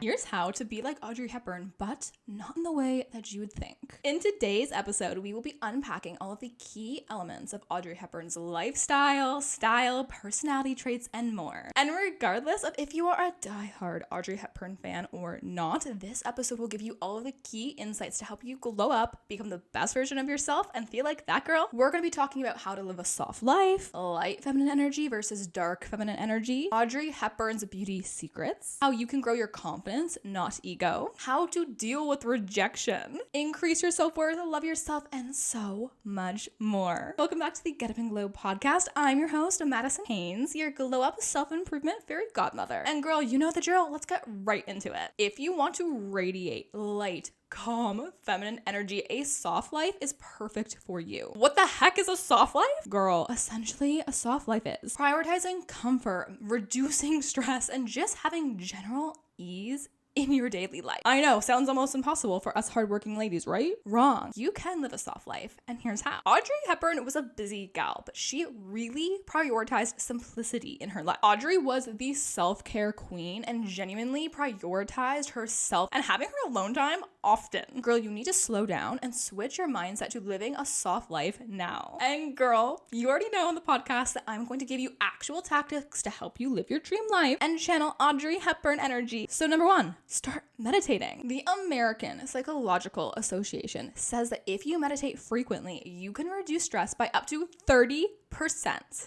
Here's how to be like Audrey Hepburn, but not in the way that you would think. In today's episode, we will be unpacking all of the key elements of Audrey Hepburn's lifestyle, style, personality traits, and more. And regardless of if you are a diehard Audrey Hepburn fan or not, this episode will give you all of the key insights to help you glow up, become the best version of yourself, and feel like that girl. We're going to be talking about how to live a soft life, light feminine energy versus dark feminine energy, Audrey Hepburn's beauty secrets, how you can grow your confidence, not ego, how to deal with rejection, increase your self-worth, love yourself, and so much more. Welcome back to the Get Up and Glow podcast. I'm your host, Madison Haynes, your glow up self-improvement fairy godmother. And girl, you know the drill. Let's get right into it. If you want to radiate light, calm, feminine energy, a soft life is perfect for you. What the heck is a soft life? Girl, essentially a soft life is prioritizing comfort, reducing stress, and just having general ease in your daily life. I know, sounds almost impossible for us hardworking ladies, right? Wrong. You can live a soft life, and here's how. Audrey Hepburn was a busy gal, but she really prioritized simplicity in her life. Audrey was the self-care queen and genuinely prioritized herself and having her alone time often. Girl, you need to slow down and switch your mindset to living a soft life now. And girl, you already know on the podcast that I'm going to give you actual tactics to help you live your dream life and channel Audrey Hepburn energy. So number one, start meditating. The American Psychological Association says that if you meditate frequently, you can reduce stress by up to 30%.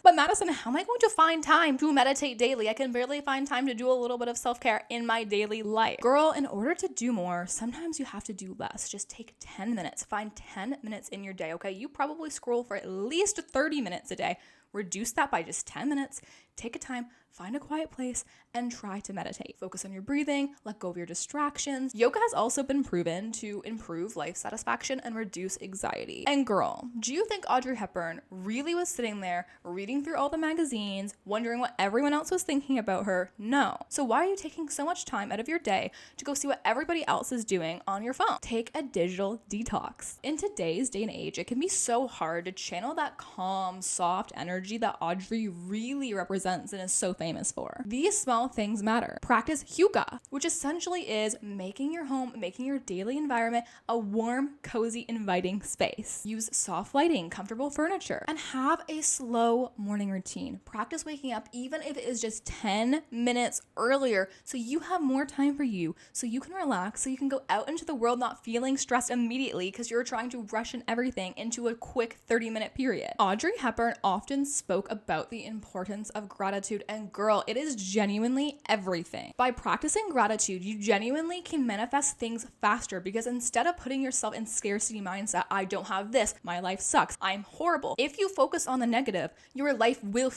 But Madison, how am I going to find time to meditate daily? I can barely find time to do a little bit of self-care in my daily life. Girl, in order to do more, sometimes you have to do less. Just take 10 minutes. Find 10 minutes in your day, okay? You probably scroll for at least 30 minutes a day. Reduce that by just 10 minutes. Take a time, find a quiet place, and try to meditate. Focus on your breathing, let go of your distractions. Yoga has also been proven to improve life satisfaction and reduce anxiety. And girl, do you think Audrey Hepburn really was sitting there reading through all the magazines, wondering what everyone else was thinking about her? No. So why are you taking so much time out of your day to go see what everybody else is doing on your phone? Take a digital detox. In today's day and age, it can be so hard to channel that calm, soft energy that Audrey really represents and is so famous for. These small things matter. Practice yoga, which essentially is making your home, making your daily environment a warm, cozy, inviting space. Use soft lighting, comfortable furniture, and have a slow morning routine. Practice waking up even if it is just 10 minutes earlier so you have more time for you, so you can relax, so you can go out into the world not feeling stressed immediately because you're trying to rush in everything into a quick 30-minute period. Audrey Hepburn often spoke about the importance of gratitude, and girl, it is genuinely everything. By practicing gratitude, you genuinely can manifest things faster because instead of putting yourself in scarcity mindset, I don't have this, my life sucks, I'm horrible. If you focus on the negative, your life will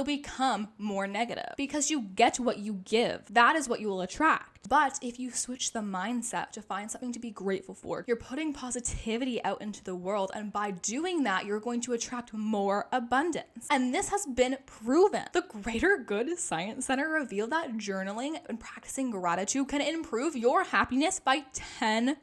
become more negative because you get what you give. That is what you will attract. But if you switch the mindset to find something to be grateful for, you're putting positivity out into the world, and by doing that, you're going to attract more abundance. And this has been proven. The Greater Good Science Center revealed that journaling and practicing gratitude can improve your happiness by 10%.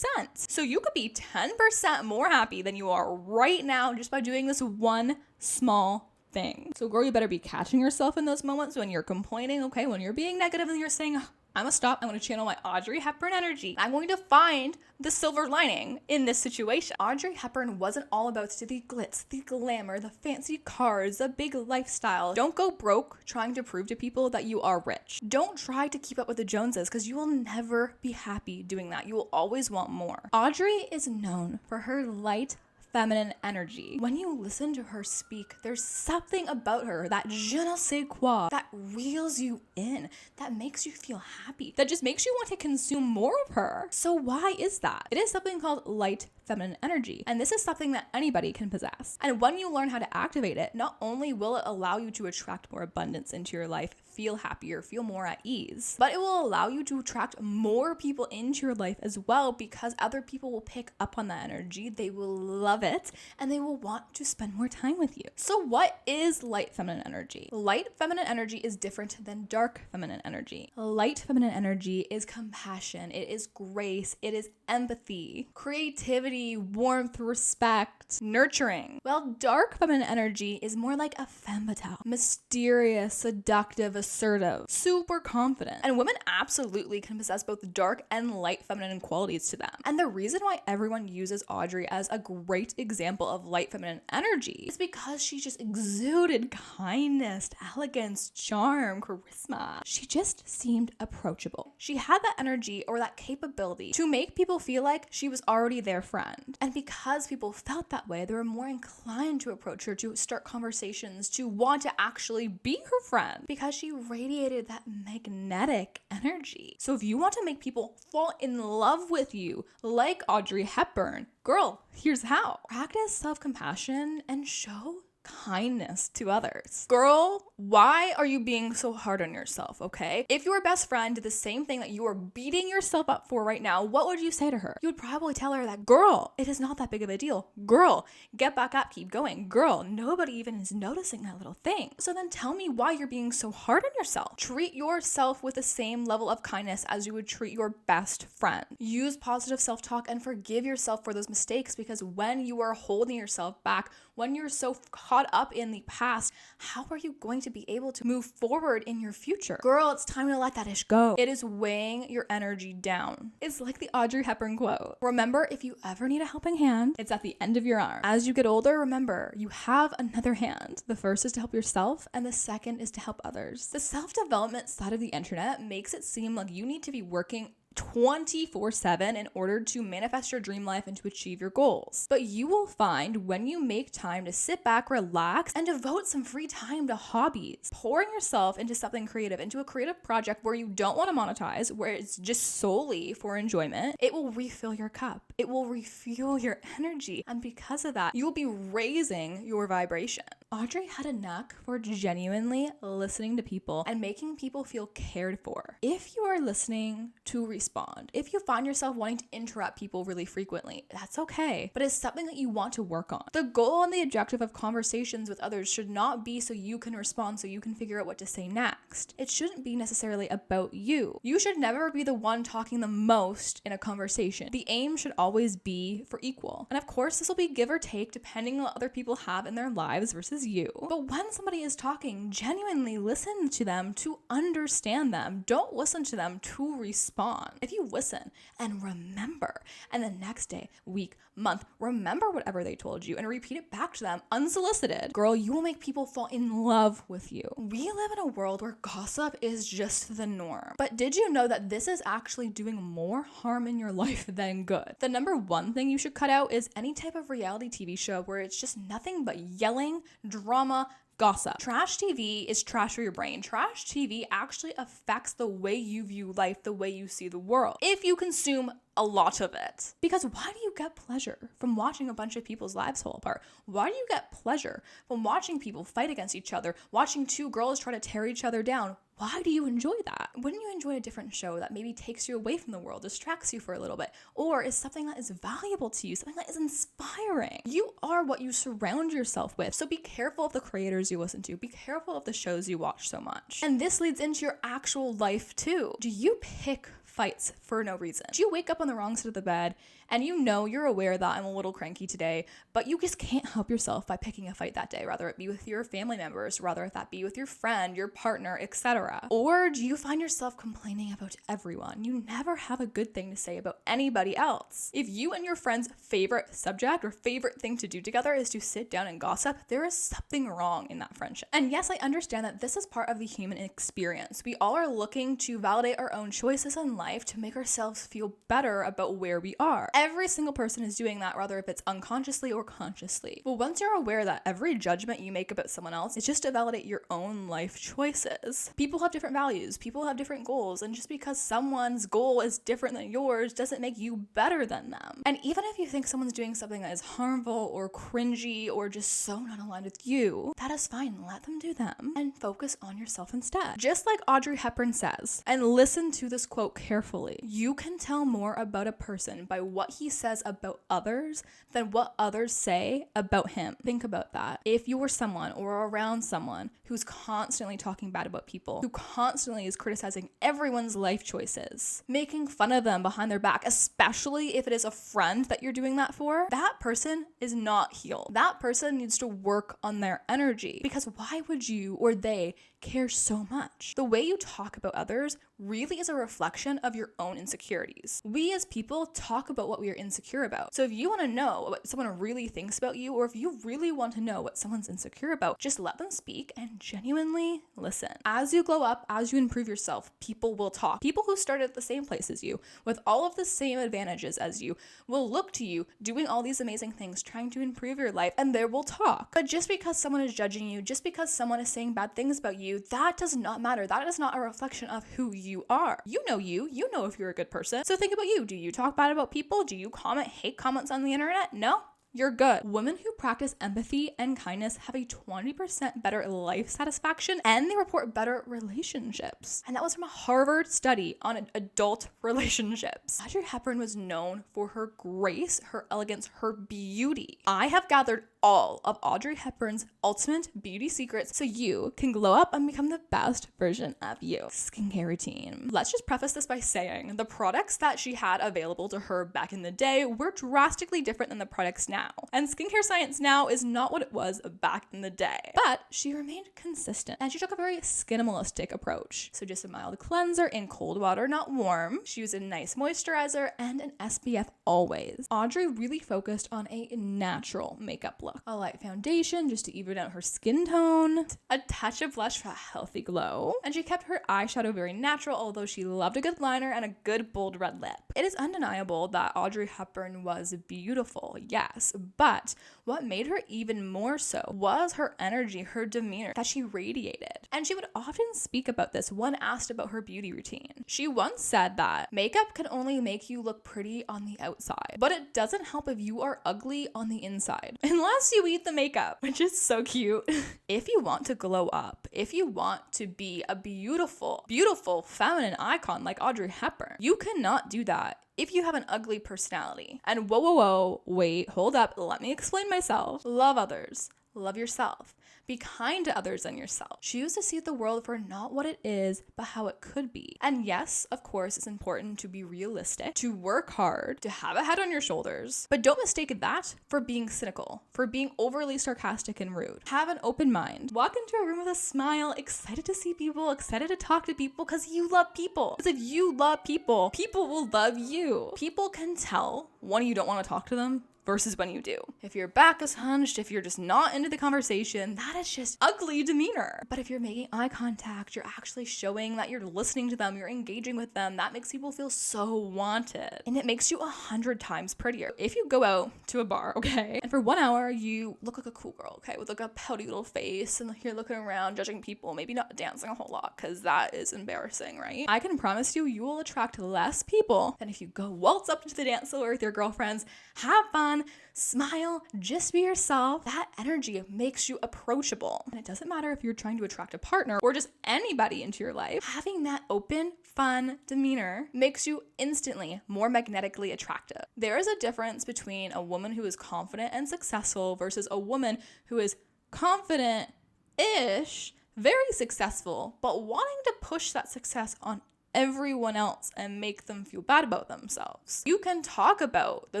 So you could be 10% more happy than you are right now just by doing this one small thing. So girl, you better be catching yourself in those moments when you're complaining, okay, when you're being negative and you're saying, I'm gonna stop, I'm gonna channel my Audrey Hepburn energy. I'm going to find the silver lining in this situation. Audrey Hepburn wasn't all about the glitz, the glamour, the fancy cars, the big lifestyle. Don't go broke trying to prove to people that you are rich. Don't try to keep up with the Joneses because you will never be happy doing that. You will always want more. Audrey is known for her light, feminine energy. When you listen to her speak, there's something about her, that je ne sais quoi, that reels you in, that makes you feel happy, that just makes you want to consume more of her. So why is that? It is something called light feminine energy, and this is something that anybody can possess. And when you learn how to activate it, not only will it allow you to attract more abundance into your life, feel happier, feel more at ease, but it will allow you to attract more people into your life as well because other people will pick up on that energy. They will love it, and they will want to spend more time with you. So what is light feminine energy? Light feminine energy is different than dark feminine energy. Light feminine energy is compassion, it is grace, it is empathy, creativity, warmth, respect, nurturing. While dark feminine energy is more like a femme fatale, mysterious, seductive, assertive, super confident. And women absolutely can possess both dark and light feminine qualities to them. And the reason why everyone uses Audrey as a great example of light feminine energy is because she just exuded kindness, elegance, charm, charisma. She just seemed approachable. She had that energy or that capability to make people feel like she was already their friend. And because people felt that way, they were more inclined to approach her, to start conversations, to want to actually be her friend, because she radiated that magnetic energy. So if you want to make people fall in love with you, like Audrey Hepburn, girl, here's how. Practice self-compassion and show kindness to others. Girl, why are you being so hard on yourself, okay? If your best friend did the same thing that you are beating yourself up for right now, what would you say to her? You would probably tell her that, girl, it is not that big of a deal. Girl, get back up, keep going. Girl, nobody even is noticing that little thing. So then tell me why you're being so hard on yourself. Treat yourself with the same level of kindness as you would treat your best friend. Use positive self-talk and forgive yourself for those mistakes, because when you are holding yourself back, when you're so caught up in the past, how are you going to be able to move forward in your future? Girl, it's time to let that ish go. It is weighing your energy down. It's like the Audrey Hepburn quote. Remember, if you ever need a helping hand, it's at the end of your arm. As you get older, remember, you have another hand. The first is to help yourself, and the second is to help others. The self-development side of the internet makes it seem like you need to be working 24/7 in order to manifest your dream life and to achieve your goals. But you will find when you make time to sit back, relax, and devote some free time to hobbies, pouring yourself into something creative, into a creative project where you don't want to monetize, where it's just solely for enjoyment, it will refill your cup. It will refuel your energy. And because of that, you will be raising your vibration. Audrey had a knack for genuinely listening to people and making people feel cared for. If you are listening to respond, if you find yourself wanting to interrupt people really frequently, that's okay, but it's something that you want to work on. The goal and the objective of conversations with others should not be so you can respond, so you can figure out what to say next. It shouldn't be necessarily about you. You should never be the one talking the most in a conversation. The aim should always be for equal. And of course, this will be give or take depending on what other people have in their lives versus you. But when somebody is talking, genuinely listen to them to understand them. Don't listen to them to respond. If you listen and remember, and the next day, week, month, remember whatever they told you and repeat it back to them unsolicited, girl, you will make people fall in love with you. We live in a world where gossip is just the norm. But did you know that this is actually doing more harm in your life than good? The number one thing you should cut out is any type of reality TV show where it's just nothing but yelling, drama, gossip. Trash TV is trash for your brain. Trash TV actually affects the way you view life, the way you see the world, if you consume a lot of it. Because why do you get pleasure from watching a bunch of people's lives fall apart? Why do you get pleasure from watching people fight against each other, watching two girls try to tear each other down? Why do you enjoy that? Wouldn't you enjoy a different show that maybe takes you away from the world, distracts you for a little bit, or is something that is valuable to you, something that is inspiring? You are what you surround yourself with. So be careful of the creators you listen to. Be careful of the shows you watch so much. And this leads into your actual life too. Do you pick fights for no reason? Do you wake up on the wrong side of the bed and you're aware that I'm a little cranky today, but you just can't help yourself by picking a fight that day, whether it be with your family members, whether that be with your friend, your partner, etc.? Or do you find yourself complaining about everyone? You never have a good thing to say about anybody else. If you and your friend's favorite subject or favorite thing to do together is to sit down and gossip, there is something wrong in that friendship. And yes, I understand that this is part of the human experience. We all are looking to validate our own choices in life to make ourselves feel better about where we are. Every single person is doing that, whether if it's unconsciously or consciously. But once you're aware that every judgment you make about someone else is just to validate your own life choices. People have different values, people have different goals, and just because someone's goal is different than yours doesn't make you better than them. And even if you think someone's doing something that is harmful or cringy or just so not aligned with you, that is fine. Let them do them and focus on yourself instead. Just like Audrey Hepburn says, and listen to this quote carefully, you can tell more about a person by what what he says about others than what others say about him. Think about that. If you were someone or around someone who's constantly talking bad about people, who constantly is criticizing everyone's life choices, making fun of them behind their back, especially if it is a friend that you're doing that for, that person is not healed. That person needs to work on their energy, because why would you or they care so much? The way you talk about others really is a reflection of your own insecurities. We as people talk about what we are insecure about. So if you want to know what someone really thinks about you, or if you really want to know what someone's insecure about, just let them speak and genuinely listen. As you glow up, as you improve yourself, people will talk. People who started at the same place as you, with all of the same advantages as you, will look to you doing all these amazing things, trying to improve your life, and they will talk. But just because someone is judging you, just because someone is saying bad things about you, that does not matter. That is not a reflection of who you are. You know if you're a good person. So think about you. Do you talk bad about people? Do you comment hate comments on the internet? No. You're good. Women who practice empathy and kindness have a 20% better life satisfaction, and they report better relationships. And that was from a Harvard study on adult relationships. Audrey Hepburn was known for her grace, her elegance, her beauty. I have gathered all of Audrey Hepburn's ultimate beauty secrets so you can glow up and become the best version of you. Skincare routine. Let's just preface this by saying the products that she had available to her back in the day were drastically different than the products now. And skincare science now is not what it was back in the day. But she remained consistent, and she took a very skinimalistic approach. So just a mild cleanser in cold water, not warm. She used a nice moisturizer and an SPF always. Audrey really focused on a natural makeup look. A light foundation just to even out her skin tone, a touch of blush for a healthy glow, and she kept her eyeshadow very natural, although she loved a good liner and a good bold red lip. It is undeniable that Audrey Hepburn was beautiful, yes, but what made her even more so was her energy, her demeanor that she radiated. And she would often speak about this when asked about her beauty routine. She once said that makeup can only make you look pretty on the outside, but it doesn't help if you are ugly on the inside, unless you eat the makeup, which is so cute. If you want to glow up, if you want to be a beautiful, beautiful feminine icon like Audrey Hepburn, you cannot do that if you have an ugly personality. And whoa, wait, hold up, let me explain myself. Love others, love yourself. Be kind to others and yourself. Choose to see the world for not what it is, but how it could be. And yes, of course, it's important to be realistic, to work hard, to have a head on your shoulders. But don't mistake that for being cynical, for being overly sarcastic and rude. Have an open mind. Walk into a room with a smile, excited to see people, excited to talk to people because you love people. Because if you love people, people will love you. People can tell when you don't want to talk to them versus when you do. If your back is hunched, if you're just not into the conversation, that is just ugly demeanor. But if you're making eye contact, you're actually showing that you're listening to them, you're engaging with them, that makes people feel so wanted. And it makes you 100 times prettier. If you go out to a bar, okay, and for 1 hour you look like a cool girl, okay, with like a pouty little face, and you're looking around judging people, maybe not dancing a whole lot, because that is embarrassing, right? I can promise you will attract less people than if you go waltz up to the dance floor with your girlfriends, have fun, smile, just be yourself. That energy makes you approachable. And it doesn't matter if you're trying to attract a partner or just anybody into your life. Having that open, fun demeanor makes you instantly more magnetically attractive. There is a difference between a woman who is confident and successful versus a woman who is confident-ish, very successful, but wanting to push that success on everyone else and make them feel bad about themselves. You can talk about the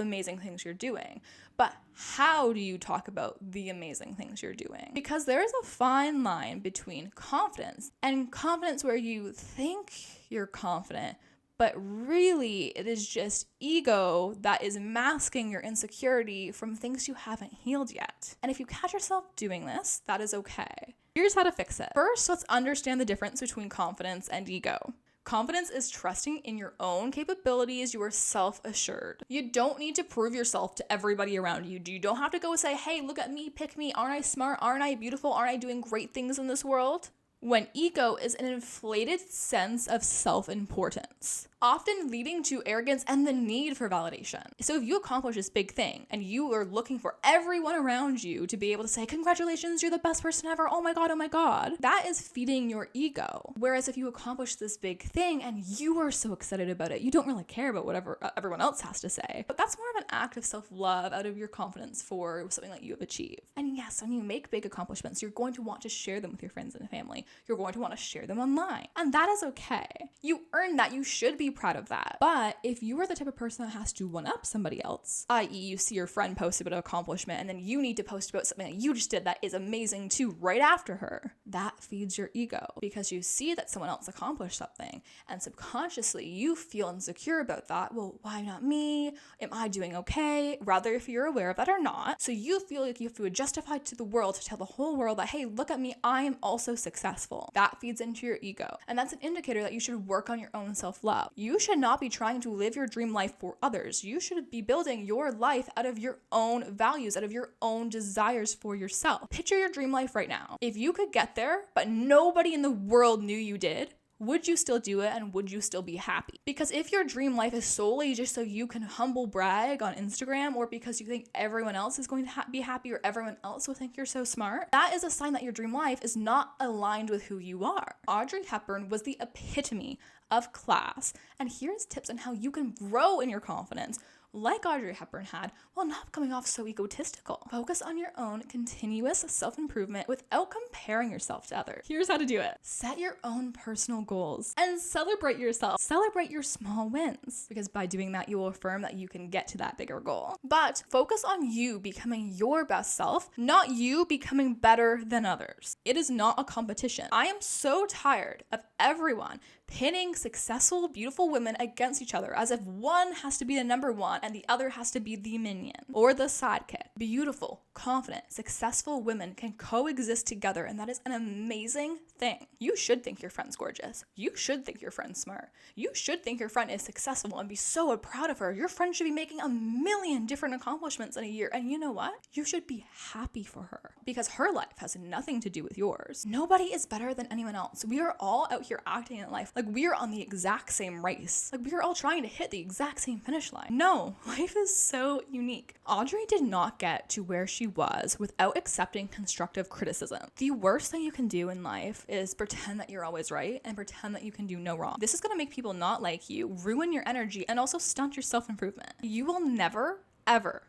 amazing things you're doing, but how do you talk about the amazing things you're doing? Because there is a fine line between confidence and confidence where you think you're confident, but really it is just ego that is masking your insecurity from things you haven't healed yet. And if you catch yourself doing this, that is okay. Here's how to fix it. First, let's understand the difference between confidence and ego. Confidence is trusting in your own capabilities. You are self-assured. You don't need to prove yourself to everybody around you. You don't have to go say, hey, look at me, pick me. Aren't I smart? Aren't I beautiful? Aren't I doing great things in this world? When ego is an inflated sense of self-importance. often leading to arrogance and the need for validation. So if you accomplish this big thing and you are looking for everyone around you to be able to say, congratulations, you're the best person ever, oh my God, that is feeding your ego. Whereas if you accomplish this big thing and you are so excited about it, you don't really care about whatever everyone else has to say. But that's more of an act of self-love out of your confidence for something that you have achieved. And yes, when you make big accomplishments, you're going to want to share them with your friends and family. You're going to want to share them online. And that is okay. You earned that. You should be proud of that. But if you are the type of person that has to one-up somebody else, i.e. you see your friend post about an accomplishment and then you need to post about something that you just did that is amazing too right after her, that feeds your ego because you see that someone else accomplished something and subconsciously you feel insecure about that. Well, why not me? Am I doing okay? Rather if you're aware of that or not. So you feel like you have to justify to the world to tell the whole world that, hey, look at me, I am also successful. That feeds into your ego. And that's an indicator that you should work on your own self-love. You should not be trying to live your dream life for others. You should be building your life out of your own values, out of your own desires for yourself. Picture your dream life right now. If you could get there, but nobody in the world knew you did, would you still do it and would you still be happy? Because if your dream life is solely just so you can humble brag on Instagram or because you think everyone else is going to be happy or everyone else will think you're so smart, that is a sign that your dream life is not aligned with who you are. Audrey Hepburn was the epitome of class. And here's tips on how you can grow in your confidence like Audrey Hepburn had, while not coming off so egotistical. Focus on your own continuous self-improvement without comparing yourself to others. Here's how to do it. Set your own personal goals and celebrate yourself. Celebrate your small wins, because by doing that, you will affirm that you can get to that bigger goal. But focus on you becoming your best self, not you becoming better than others. It is not a competition. I am so tired of everyone pitting successful, beautiful women against each other as if one has to be the number one and the other has to be the minion or the sidekick. Beautiful, confident, successful women can coexist together, and that is an amazing thing. You should think your friend's gorgeous. You should think your friend's smart. You should think your friend is successful and be so proud of her. Your friend should be making 1,000,000 different accomplishments in a year, and you know what? You should be happy for her because her life has nothing to do with yours. Nobody is better than anyone else. We are all out here acting in life like we are on the exact same race. Like we are all trying to hit the exact same finish line. No, life is so unique. Audrey did not get to where she was without accepting constructive criticism. The worst thing you can do in life is pretend that you're always right and pretend that you can do no wrong. This is going to make people not like you, ruin your energy, and also stunt your self-improvement. You will never, ever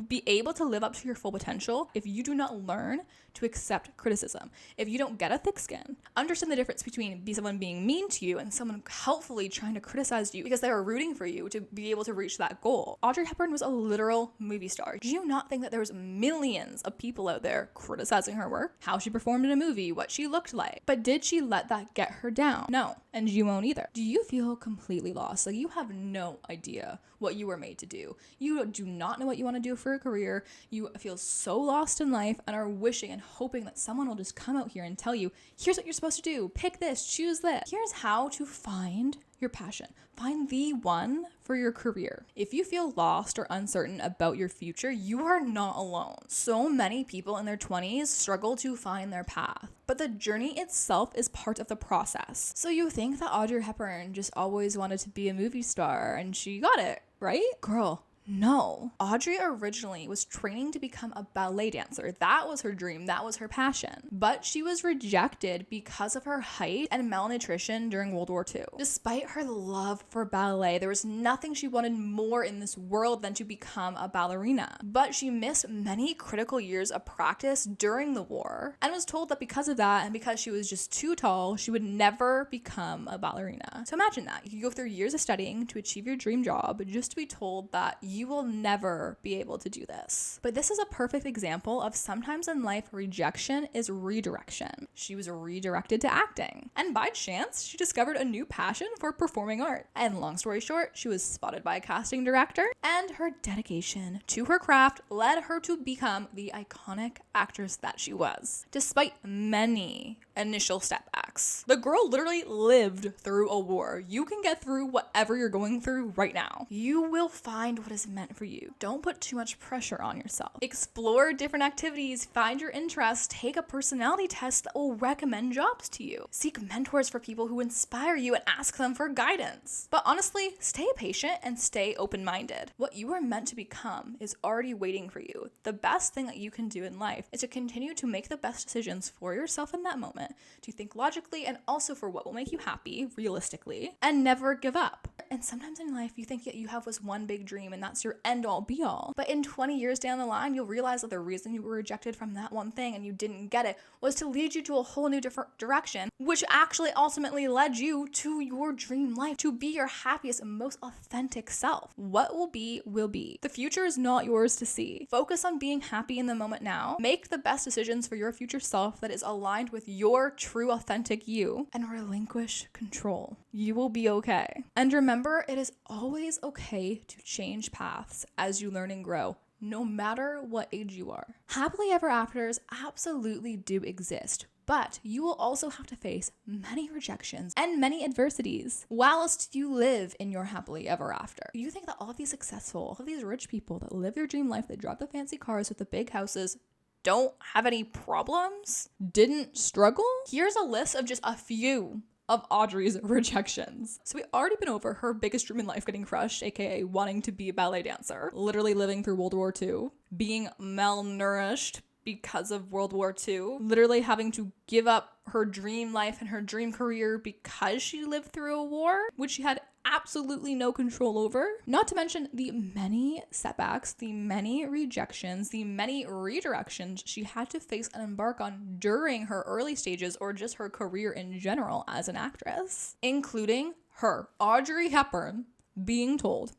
be able to live up to your full potential if you do not learn to accept criticism. If you don't get a thick skin, understand the difference between someone being mean to you and someone helpfully trying to criticize you because they are rooting for you to be able to reach that goal. Audrey Hepburn was a literal movie star. Do you not think that there's millions of people out there criticizing her work, how she performed in a movie, what she looked like? But did she let that get her down? No, and you won't either. Do you feel completely lost? Like you have no idea what you were made to do. You do not know what you want to do for a career. You feel so lost in life and are wishing and hoping that someone will just come out here and tell you, here's what you're supposed to do. Pick this, choose this. Here's how to find your passion. Find the one for your career. If you feel lost or uncertain about your future, you are not alone. So many people in their 20s struggle to find their path, but the journey itself is part of the process. So you think that Audrey Hepburn just always wanted to be a movie star and she got it, right? Girl, no. Audrey originally was training to become a ballet dancer. That was her dream. That was her passion. But she was rejected because of her height and malnutrition during World War II. Despite her love for ballet, there was nothing she wanted more in this world than to become a ballerina. But she missed many critical years of practice during the war and was told that because of that and because she was just too tall, she would never become a ballerina. So imagine that. You go through years of studying to achieve your dream job just to be told that you will never be able to do this. But this is a perfect example of sometimes in life, rejection is redirection. She was redirected to acting. And by chance, she discovered a new passion for performing art. And long story short, she was spotted by a casting director, and her dedication to her craft led her to become the iconic actress that she was, despite many initial setbacks. setbacks. The girl literally lived through a war. You can get through whatever you're going through right now. You will find what is meant for you. Don't put too much pressure on yourself. Explore different activities, find your interests, take a personality test that will recommend jobs to you. Seek mentors for people who inspire you and ask them for guidance. But honestly, stay patient and stay open-minded. What you are meant to become is already waiting for you. The best thing that you can do in life is to continue to make the best decisions for yourself in that moment, to think logically and also for what will make you happy, realistically, and never give up. And sometimes in life, you think that you have this one big dream and that's your end-all be-all. But in 20 years down the line, you'll realize that the reason you were rejected from that one thing and you didn't get it was to lead you to a whole new different direction, which actually ultimately led you to your dream life, to be your happiest and most authentic self. What will be, will be. The future is not yours to see. Focus on being happy in the moment now. Make the best decisions for your future self that is aligned with your true authentic you, and relinquish control. You will be okay. And remember, it is always okay to change paths as you learn and grow, no matter what age you are. Happily ever afters absolutely do exist, but you will also have to face many rejections and many adversities whilst you live in your happily ever after. You think that all of these successful, all of these rich people that live their dream life, they drive the fancy cars with the big houses, don't have any problems? Didn't struggle? Here's a list of just a few of Audrey's rejections. So we already been over her biggest dream in life getting crushed, aka wanting to be a ballet dancer, literally living through World War II, being malnourished because of World War II, literally having to give up her dream life and her dream career because she lived through a war, which she had absolutely no control over. Not to mention the many setbacks, the many rejections, the many redirections she had to face and embark on during her early stages or just her career in general as an actress, including her, Audrey Hepburn, being told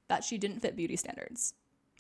that she didn't fit beauty standards.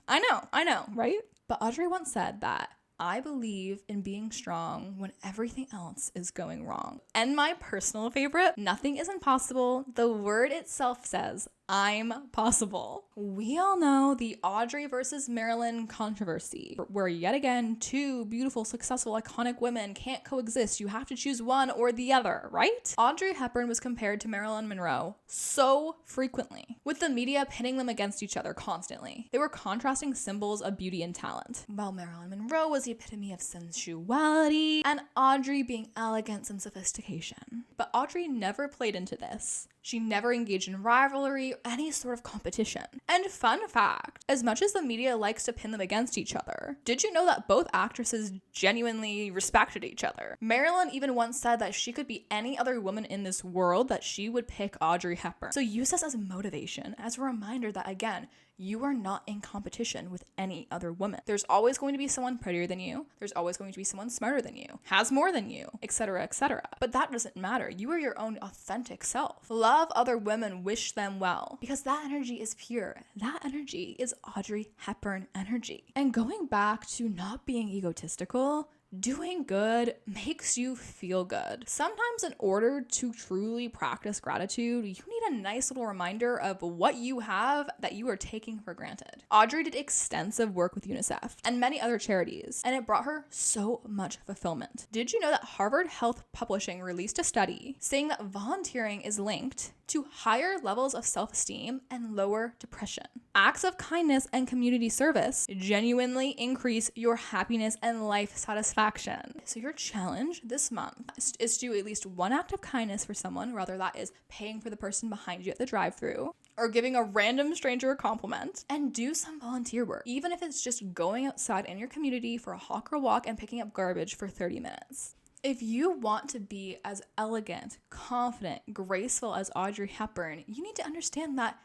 I know, right? But Audrey once said that, "I believe in being strong when everything else is going wrong." And my personal favorite, "Nothing is impossible. The word itself says, I'm possible." We all know the Audrey versus Marilyn controversy, where yet again, two beautiful, successful, iconic women can't coexist. You have to choose one or the other, right? Audrey Hepburn was compared to Marilyn Monroe so frequently, with the media pitting them against each other constantly. They were contrasting symbols of beauty and talent, while Marilyn Monroe was the epitome of sensuality, and Audrey being elegance and sophistication. But Audrey never played into this. She never engaged in rivalry or any sort of competition. And fun fact, as much as the media likes to pin them against each other, did you know that both actresses genuinely respected each other? Marilyn even once said that she could be any other woman in this world, that she would pick Audrey Hepburn. So use this as motivation, as a reminder that, again, you are not in competition with any other woman. There's always going to be someone prettier than you. There's always going to be someone smarter than you, has more than you, etc., etc. But that doesn't matter. You are your own authentic self. Love other women, wish them well, because that energy is pure. That energy is Audrey Hepburn energy. And going back to not being egotistical, doing good makes you feel good. Sometimes in order to truly practice gratitude, you need a nice little reminder of what you have that you are taking for granted. Audrey did extensive work with UNICEF and many other charities, and it brought her so much fulfillment. Did you know that Harvard Health Publishing released a study saying that volunteering is linked to higher levels of self-esteem and lower depression? Acts of kindness and community service genuinely increase your happiness and life satisfaction. So your challenge this month is to do at least one act of kindness for someone, whether that is paying for the person behind you at the drive-thru or giving a random stranger a compliment, and do some volunteer work, even if it's just going outside in your community for a hawk or walk and picking up garbage for 30 minutes. If you want to be as elegant, confident, graceful as Audrey Hepburn, you need to understand that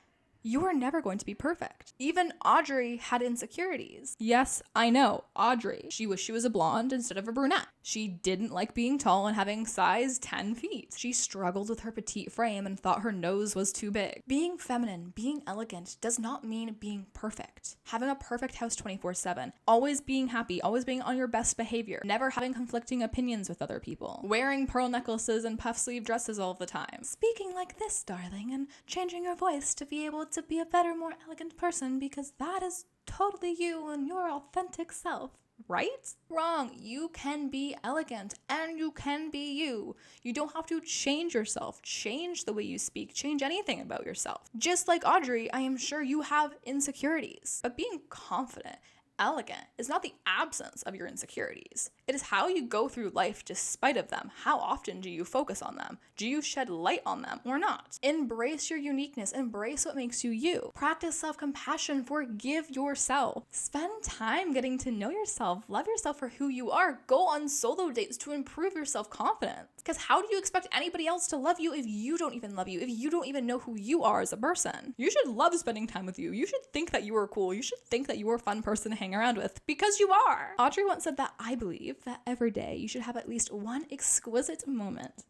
you are never going to be perfect. Even Audrey had insecurities. Yes, I know, Audrey. She wished she was a blonde instead of a brunette. She didn't like being tall and having size 10 feet. She struggled with her petite frame and thought her nose was too big. Being feminine, being elegant does not mean being perfect. Having a perfect house 24/7, always being happy, always being on your best behavior, never having conflicting opinions with other people, wearing pearl necklaces and puff sleeve dresses all the time, speaking like this, darling, and changing your voice to be able to be a better, more elegant person, because that is totally you and your authentic self. Right? Wrong. You can be elegant and you can be you. You don't have to change yourself, change the way you speak, change anything about yourself. Just like Audrey, I am sure you have insecurities, but being confident, elegant is not the absence of your insecurities. It is how you go through life despite of them. How often do you focus on them? Do you shed light on them or not? Embrace your uniqueness. Embrace what makes you you. Practice self-compassion. Forgive yourself. Spend time getting to know yourself. Love yourself for who you are. Go on solo dates to improve your self-confidence. Because how do you expect anybody else to love you if you don't even love you, if you don't even know who you are as a person? You should love spending time with you. You should think that you are cool. You should think that you are a fun person to hang around with, because you are. Audrey once said that I believe that every day you should have at least one exquisite moment.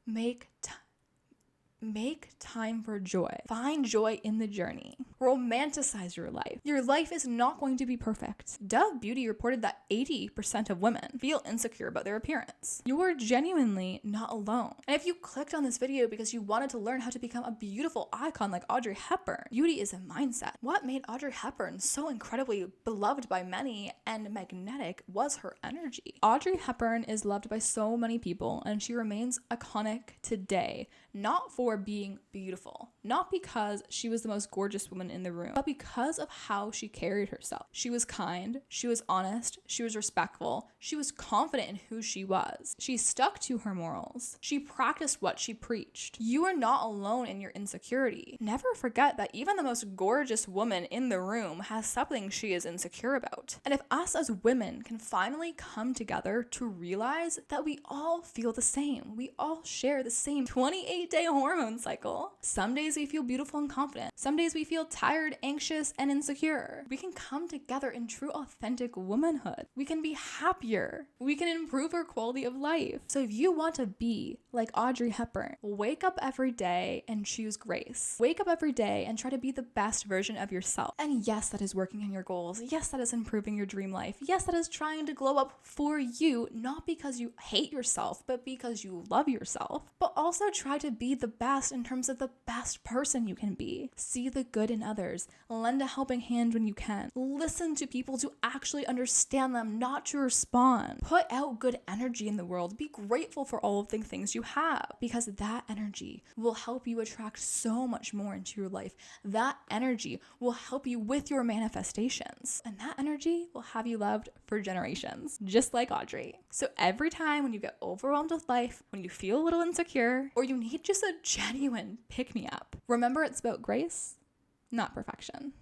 Make time for joy. Find joy in the journey. Romanticize your life. Your life is not going to be perfect. Dove Beauty reported that 80% of women feel insecure about their appearance. You are genuinely not alone. And if you clicked on this video because you wanted to learn how to become a beautiful icon like Audrey Hepburn, beauty is a mindset. What made Audrey Hepburn so incredibly beloved by many and magnetic was her energy. Audrey Hepburn is loved by so many people, and she remains iconic today, not for being beautiful, not because she was the most gorgeous woman in the room, but because of how she carried herself. She was kind, she was honest, she was respectful, she was confident in who she was. She stuck to her morals. She practiced what she preached. You are not alone in your insecurity. Never forget that even the most gorgeous woman in the room has something she is insecure about. And if us as women can finally come together to realize that we all feel the same, we all share the same 28-day hormone cycle. Some days we feel beautiful and confident. Some days we feel tired, anxious, and insecure. We can come together in true, authentic womanhood. We can be happier. We can improve our quality of life. So if you want to be like Audrey Hepburn, wake up every day and choose grace. Wake up every day and try to be the best version of yourself. And yes, that is working on your goals. Yes, that is improving your dream life. Yes, that is trying to glow up for you, not because you hate yourself, but because you love yourself. But also try to be the best in terms of the best person you can be. See the good in others. Lend a helping hand when you can. Listen to people to actually understand them, not to respond. Put out good energy in the world. Be grateful for all of the things you have, because that energy will help you attract so much more into your life. That energy will help you with your manifestations, and that energy will have you loved for generations, just like Audrey. So every time when you get overwhelmed with life, when you feel a little insecure, or you need just a genuine pick-me-up, remember it's about grace, not perfection.